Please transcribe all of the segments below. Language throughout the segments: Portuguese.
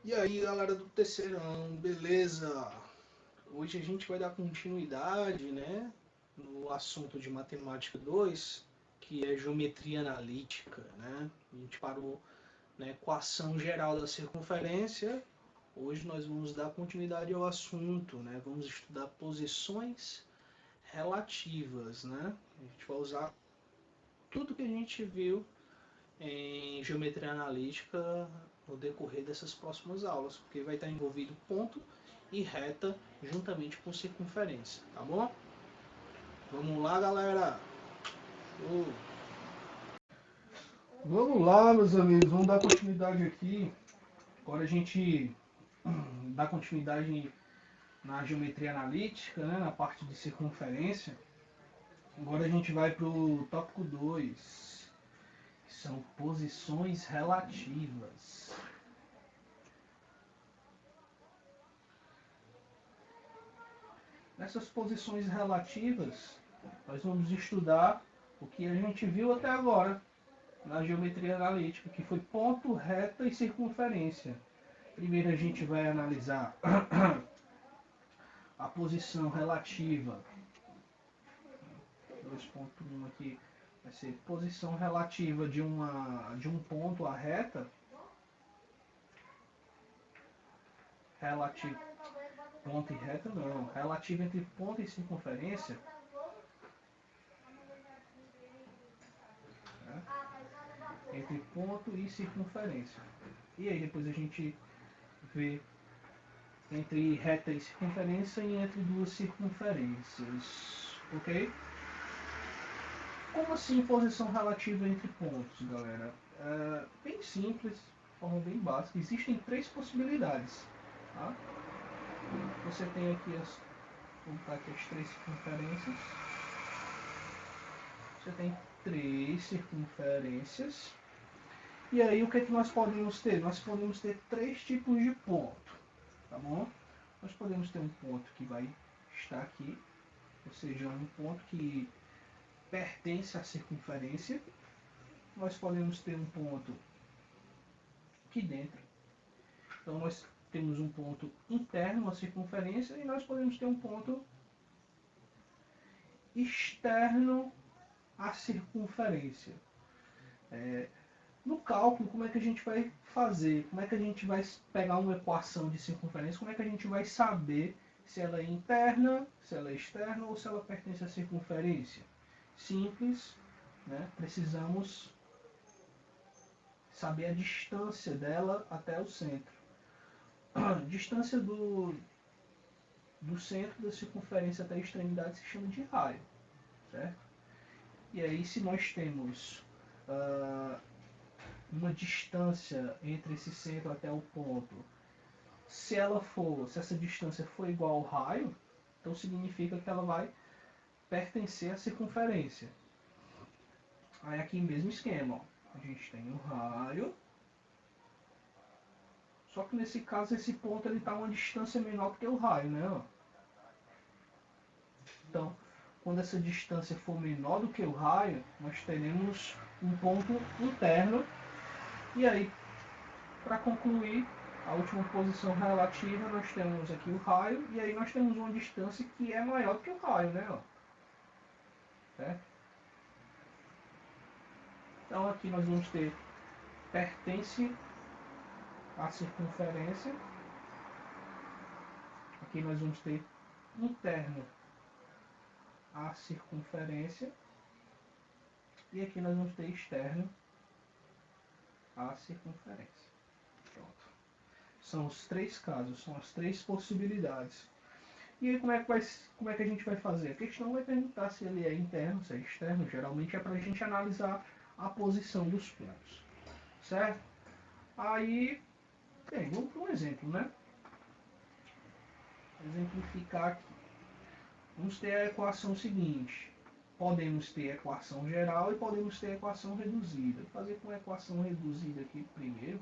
E aí, galera do terceirão, beleza? Hoje a gente vai dar continuidade, né, no assunto de matemática 2, que é geometria analítica, né? A gente parou na equação geral da circunferência. Hoje nós vamos dar continuidade ao assunto, né? Vamos estudar posições relativas, né? A gente vai usar tudo que a gente viu em geometria analítica no decorrer dessas próximas aulas, porque vai estar envolvido ponto e reta juntamente com circunferência, tá bom? Vamos lá, galera! Show. Vamos lá, meus amigos, vamos dar continuidade aqui. Agora a gente dá continuidade na geometria analítica, né, na parte de circunferência. Agora a gente vai para o tópico 2, que são posições relativas. Nessas posições relativas, nós vamos estudar o que a gente viu até agora na geometria analítica, que foi ponto, reta e circunferência. Primeiro a gente vai analisar a posição relativa. 2.1 aqui vai ser posição relativa de um ponto à reta. Relativo, ponto e reta não. Relativo entre ponto e circunferência. Né? Entre ponto e circunferência. E aí depois a gente vê entre reta e circunferência e entre duas circunferências, ok? Como assim posição relativa entre pontos, galera? Bem simples, de forma bem básica. Existem três possibilidades. Tá? Você tem aqui vou botar aqui as três circunferências. Você tem três circunferências. E aí o que é que nós podemos ter? Nós podemos ter três tipos de ponto, tá bom? Nós podemos ter um ponto que vai estar aqui, ou seja, um ponto que pertence à circunferência. Nós podemos ter um ponto aqui dentro. Então nós temos um ponto interno à circunferência e nós podemos ter um ponto externo à circunferência. No cálculo, como é que a gente vai fazer? Como é que a gente vai pegar uma equação de circunferência? Como é que a gente vai saber se ela é interna, se ela é externa ou se ela pertence à circunferência? Simples, né? Precisamos saber a distância dela até o centro. A distância do centro da circunferência até a extremidade se chama de raio, certo? E aí, se nós temos uma distância entre esse centro até o ponto, se essa distância for igual ao raio, então significa que ela vai pertencer à circunferência. Aí aqui mesmo esquema, ó. A gente tem um raio, só que nesse caso esse ponto ele está a uma distância menor do que o raio, né? Ó. Então, quando essa distância for menor do que o raio, nós teremos um ponto interno. E aí, para concluir, a última posição relativa, nós temos aqui o raio, e aí nós temos uma distância que é maior do que o raio, né? Ó. Certo? Então aqui nós vamos ter pertence à circunferência. Aqui nós vamos ter interno à circunferência. E aqui nós vamos ter externo à circunferência. Pronto. São os três casos, são as três possibilidades. E aí como é que a gente vai fazer? A questão vai perguntar se ele é interno, se é externo. Geralmente é para a gente analisar a posição dos pontos. Certo? Aí, bem, vamos para um exemplo, né? Exemplificar aqui. Vamos ter a equação seguinte. Podemos ter a equação geral e podemos ter a equação reduzida. Vou fazer com a equação reduzida aqui primeiro,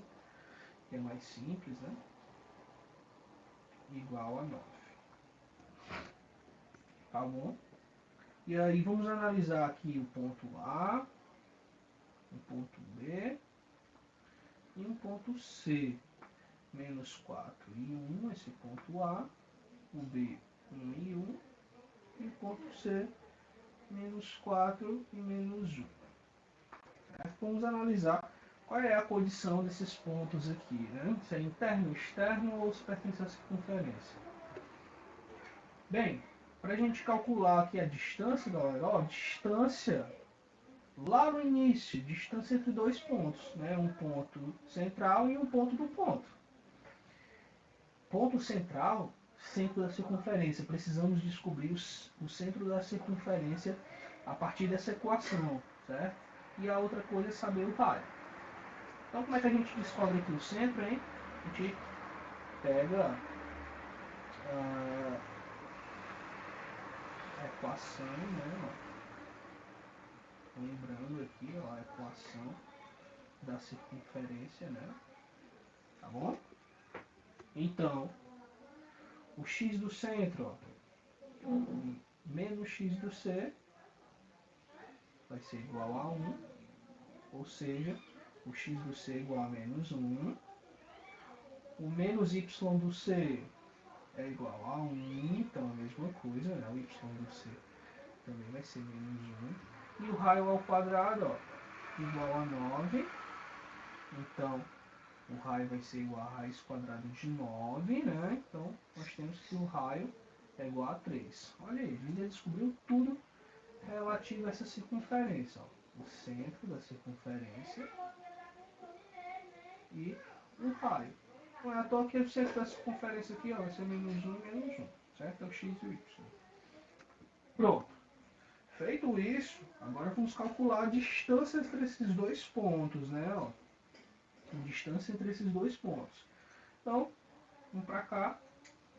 que é mais simples, né? Igual a 9. Tá bom? E aí vamos analisar aqui o ponto A, o ponto B e um ponto C. menos 4 e 1, esse ponto A, o B 1 e 1, e o ponto C menos 4 e menos 1. Vamos analisar qual é a posição desses pontos aqui, né? Se é interno, externo ou se pertence à circunferência. Bem, para a gente calcular aqui a distância, galera, ó, distância lá no início, distância entre dois pontos, né? Um ponto central e um ponto do ponto. Ponto central, centro da circunferência. Precisamos descobrir o centro da circunferência a partir dessa equação, certo? E a outra coisa é saber o raio. Então, como é que a gente descobre aqui o centro, hein? A gente pega a equação, né? Ó. Lembrando aqui, ó, a equação da circunferência, né? Tá bom? Então, o x do centro, ó, menos x do C vai ser igual a 1, ou seja, o x do C é igual a menos 1. O menos y do C é igual a 1, então a mesma coisa, né? O y do C também vai ser menos 1. E o raio ao quadrado, ó, igual a 9. Então, o raio vai ser igual a raiz quadrada de 9, né? Então, nós temos que o raio é igual a 3. Olha aí, a gente já descobriu tudo relativo a essa circunferência, ó. O centro da circunferência e o raio. Não é à toa que o centro da circunferência aqui, ó, vai ser menos 1 e menos 1, certo? É o x e o y. Pronto. Feito isso, agora vamos calcular a distância entre esses dois pontos, né? Ó. A distância entre esses dois pontos. Então, vamos para cá,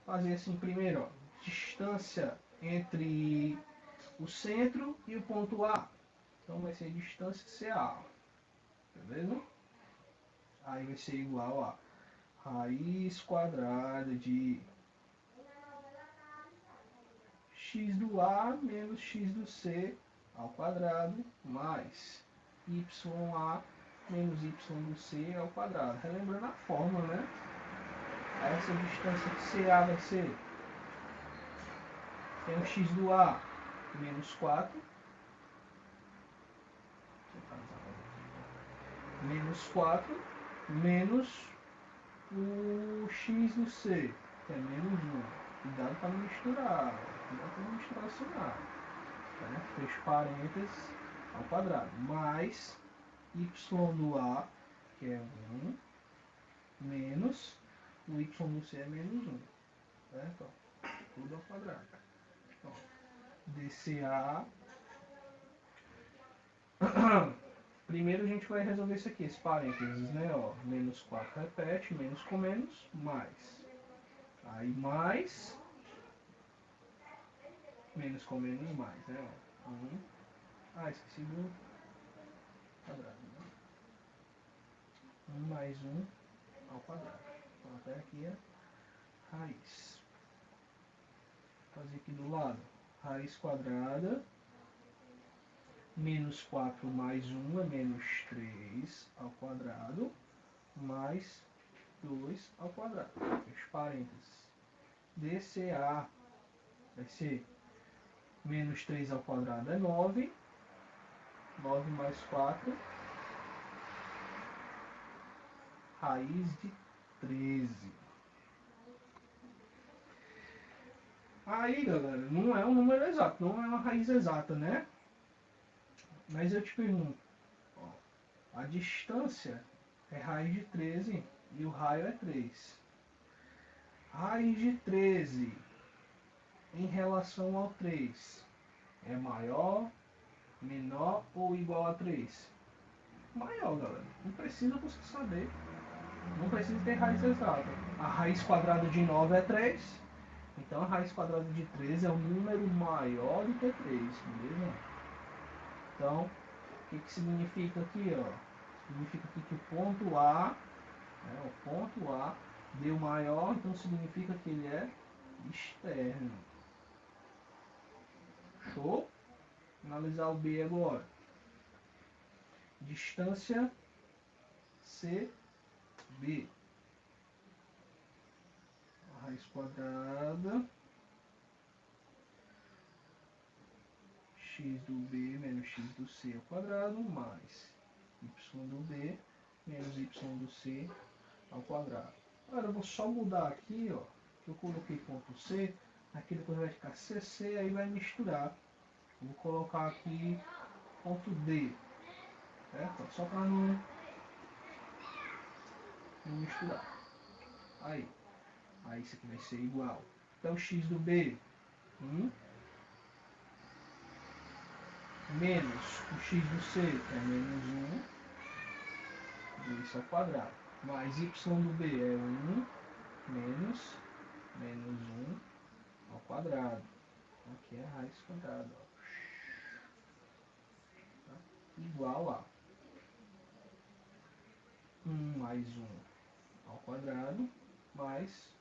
fazer assim primeiro, ó, distância entre o centro e o ponto A. Então vai ser distância CA, beleza? Aí vai ser igual a raiz quadrada de x do A menos x do C ao quadrado mais YA menos y do C ao quadrado. Relembrando a fórmula, né? Essa distância de CA vai ser, tem o x do A menos 4, menos 4, menos o x do C, que é menos 1. Cuidado para não misturar, cuidado para não misturar esse nada. Certo? Fecho parênteses ao quadrado, mais y do A, que é 1, menos o y do C é menos 1. Certo? Tudo ao quadrado. Então, dCA. Primeiro a gente vai resolver isso aqui, esse parênteses, né? Ó, menos 4 repete, menos com menos, mais. Aí mais, menos com menos, mais, né? Ó, 1. Esqueci do quadrado. Né? 1 mais 1 ao quadrado. Então até aqui é raiz. Vou fazer aqui do lado. Raiz quadrada. Menos 4 mais 1 é menos 3 ao quadrado. Mais 2 ao quadrado. Fecho parênteses. dCA vai ser menos 3 ao quadrado é 9. 9 mais 4. Raiz de 13. Aí, galera, não é um número exato, não é uma raiz exata, né? Mas eu te pergunto, ó, a distância é raiz de 13 e o raio é 3. Raiz de 13 em relação ao 3 é maior, menor ou igual a 3? Maior, galera. Não precisa você saber. Não precisa ter raiz exata. A raiz quadrada de 9 é 3. Então a raiz quadrada de 13 é um número maior do que 3, beleza? Então, o que significa aqui, ó? Significa aqui que o ponto A, né, o ponto A deu maior, então significa que ele é externo. Show? Analisar o B agora. Distância CB. raiz quadrada x do b menos x do c ao quadrado mais y do b menos y do c ao quadrado. Agora eu vou só mudar aqui, ó, que eu coloquei ponto C, aqui depois vai ficar CC, aí vai misturar. Eu vou colocar aqui ponto D, certo? Só para não misturar. Aí isso aqui vai ser igual. Então x do B, 1, menos o x do C, que é menos 1, isso ao quadrado, mais y do B é 1, menos 1 ao quadrado. Aqui é a raiz quadrada, ó. Tá? Igual a 1 mais 1 ao quadrado, mais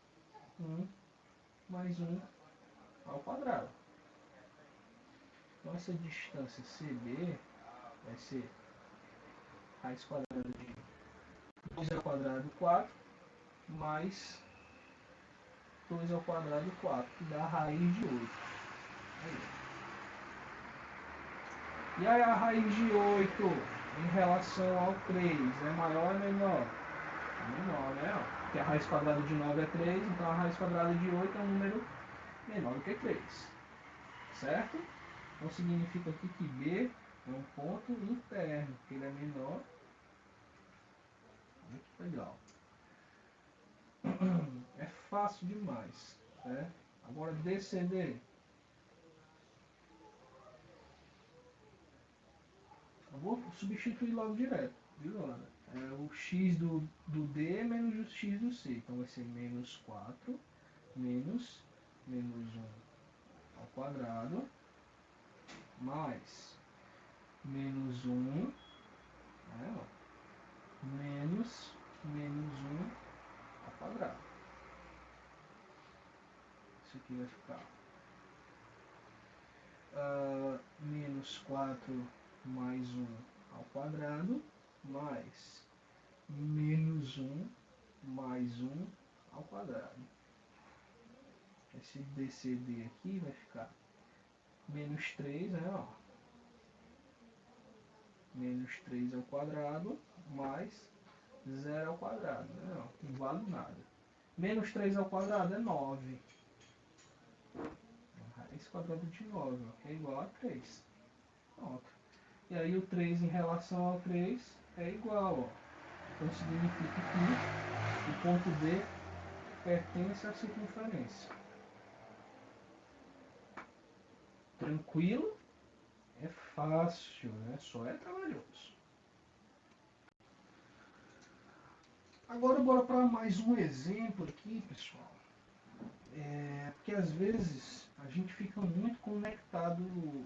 1 mais 1 ao quadrado. Então essa distância CB vai ser raiz quadrada de 2 ao quadrado 4, mais 2 ao quadrado 4, que dá a raiz de 8. Aí. E aí a raiz de 8 em relação ao 3 é maior ou menor? Menor, né? Porque a raiz quadrada de 9 é 3, então a raiz quadrada de 8 é um número menor do que 3. Certo? Então significa aqui que B é um ponto interno, porque ele é menor. Muito legal. É fácil demais. Certo? Agora DCD. Eu vou substituir logo direto. Viu, galera? É o x do D menos o x do C. Então vai ser menos 4 menos 1 ao quadrado mais menos 1, né, ó, menos 1 ao quadrado. Isso aqui vai ficar menos 4 mais 1 ao quadrado mais menos 1 mais 1 ao quadrado. Esse DCD aqui vai ficar menos 3, né, ó, menos 3 ao quadrado mais 0 ao quadrado, né, ó, não vale nada. Menos 3 ao quadrado é 9. Raiz quadrada de 9, ó, que é igual a 3. Pronto. E aí o 3 em relação ao 3 é igual, ó. Então significa que o ponto D pertence à circunferência. Tranquilo? É fácil, né? Só é trabalhoso. Agora bora para mais um exemplo aqui, pessoal. Porque às vezes a gente fica muito conectado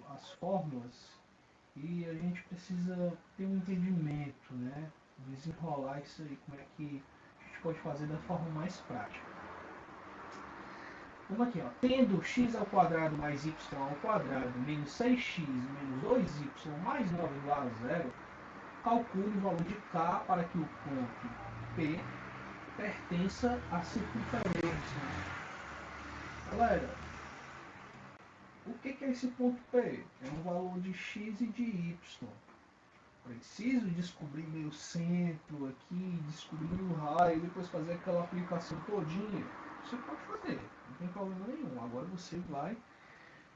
às fórmulas e a gente precisa ter um entendimento, né? Desenrolar isso aí, como é que a gente pode fazer da forma mais prática. Vamos aqui, ó. Tendo x ao quadrado mais y ao quadrado menos 6x menos 2y mais 9 igual a 0, calcule o valor de k para que o ponto P pertença à circunferência. Galera, o que é esse ponto P? É um valor de x e de y. Preciso descobrir meu centro aqui, descobrir o raio, depois fazer aquela aplicação todinha. Você pode fazer, não tem problema nenhum. Agora você vai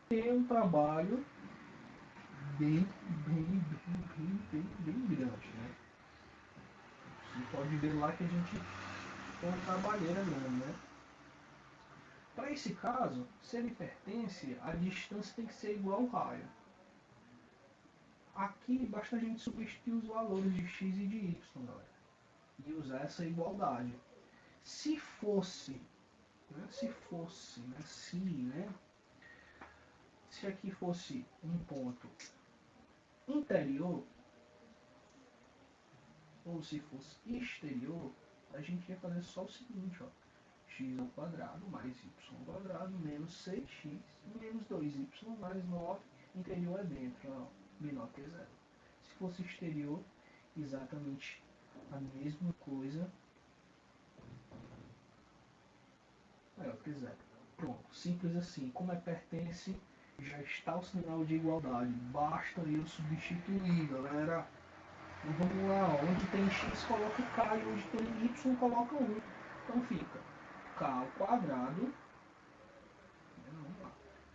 ter um trabalho bem grande, né? Você pode ver lá que a gente tem uma trabalheira grande, né? Para esse caso, se ele pertence, a distância tem que ser igual ao raio. Aqui basta a gente substituir os valores de x e de y, galera, e usar essa igualdade. Se fosse, se aqui fosse um ponto interior, ou se fosse exterior, a gente ia fazer só o seguinte, ó, x ao quadrado mais y ao quadrado menos 6x menos 2y mais 9, interior é dentro, ó, menor que 0. Se fosse exterior, exatamente a mesma coisa. quiser. Pronto, simples assim. Como é pertence, já está o sinal de igualdade. Basta eu substituir, galera. Então vamos lá, ó. Onde tem x coloca k e onde tem y coloca 1. Então fica k ao quadrado, vamos lá,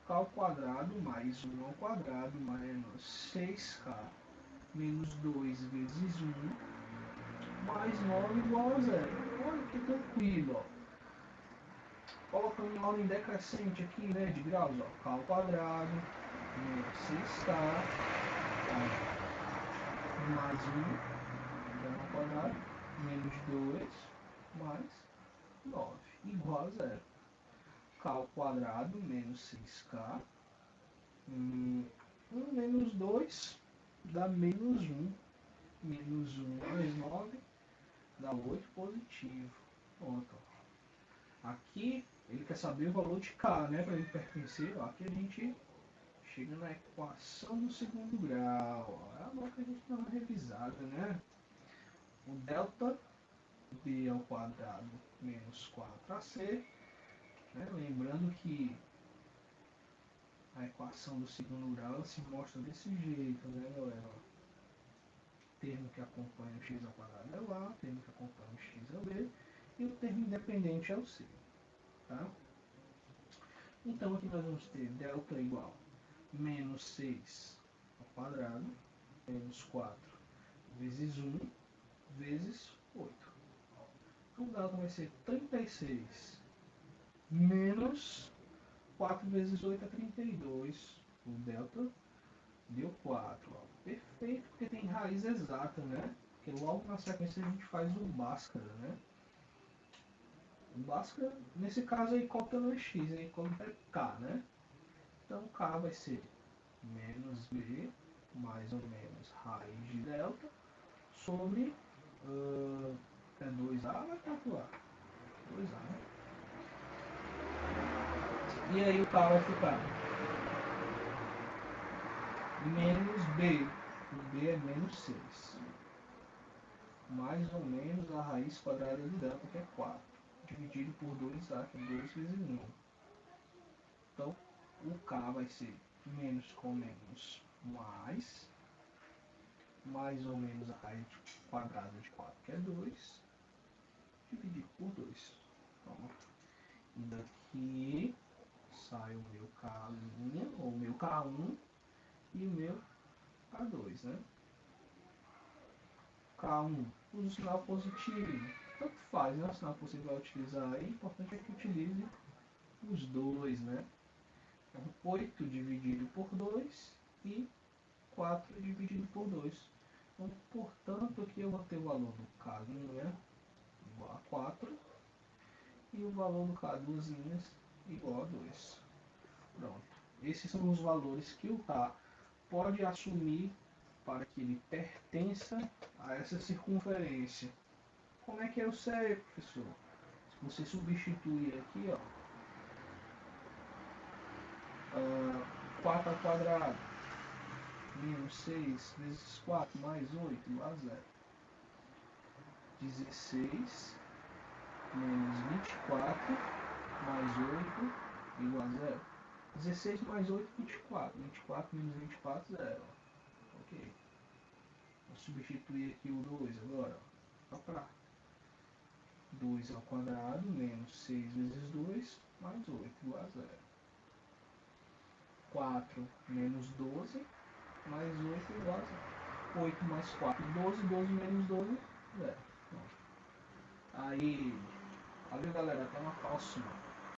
k ao quadrado mais 1 ao quadrado menos 6k menos 2 vezes 1 mais 9 igual a 0. Olha que tranquilo, ó. Colocando em ordem decrescente aqui, né, de graus, ó, k ao quadrado menos 6k mais 1 ao quadrado menos 2 mais 9 igual a 0. K ao quadrado menos 6k 1 menos 2 dá menos 1. Menos 1 mais 9 dá 8 positivo. Pronto. Aqui ele quer saber o valor de K, né? Para ele pertencer. Aqui a gente chega na equação do segundo grau. É a nota que a gente dá uma revisada, né? O delta b ao quadrado menos 4ac. Né? Lembrando que a equação do segundo grau ela se mostra desse jeito, né, galera? Termo que acompanha o x ao quadrado é o a, termo que acompanha o x é o b, e o termo independente é o c. Tá? Então aqui nós vamos ter delta igual a menos 6 ao quadrado, menos 4 vezes 1 vezes 8. Então o delta vai ser 36 menos 4 vezes 8 é 32. O delta deu 4. Ó. Perfeito, porque tem raiz exata, né? Porque logo na sequência a gente faz o Bhaskara, né? O Bhaskara, nesse caso, aí conta no x, aí conta k, né? Então k vai ser menos b, mais ou menos raiz de delta, sobre é 2a, vai calcular. 2a, né? E aí o k vai ficar menos b. O b é menos 6. Mais ou menos a raiz quadrada de delta, que é 4. Dividido por 2a, que é 2 vezes 1. Então, o k vai ser menos com menos mais ou menos a raiz quadrada de 4, que é 2, dividido por 2. Pronto. E daqui sai o meu k', ou o meu k1 e o meu k2, né? K1 usa o sinal positivo. Tanto faz, né? O sinal que você vai utilizar aí. O importante é que utilize os dois, né? Então, 8 dividido por 2 e 4 dividido por 2. Então, portanto, aqui eu vou ter o valor do K1, né? Igual a 4. E o valor do K2 igual a 2. Pronto. Esses são os valores que o K pode assumir para que ele pertença a essa circunferência. Como é que eu sei, professor? Se você substituir aqui, ó, 4 ao quadrado menos 6 vezes 4 mais 8 igual a 0. 16 menos 24 mais 8 igual a 0. 16 mais 8, 24. 24 menos 24, 0. Ok. Vou substituir aqui o 2 agora. Só para 2 ao quadrado menos 6 vezes 2 mais 8 igual a 0. 4 menos 12 mais 8 igual a 0. 8 mais 4, 12. 12 menos 12, 0. Aí, valeu galera, até uma próxima.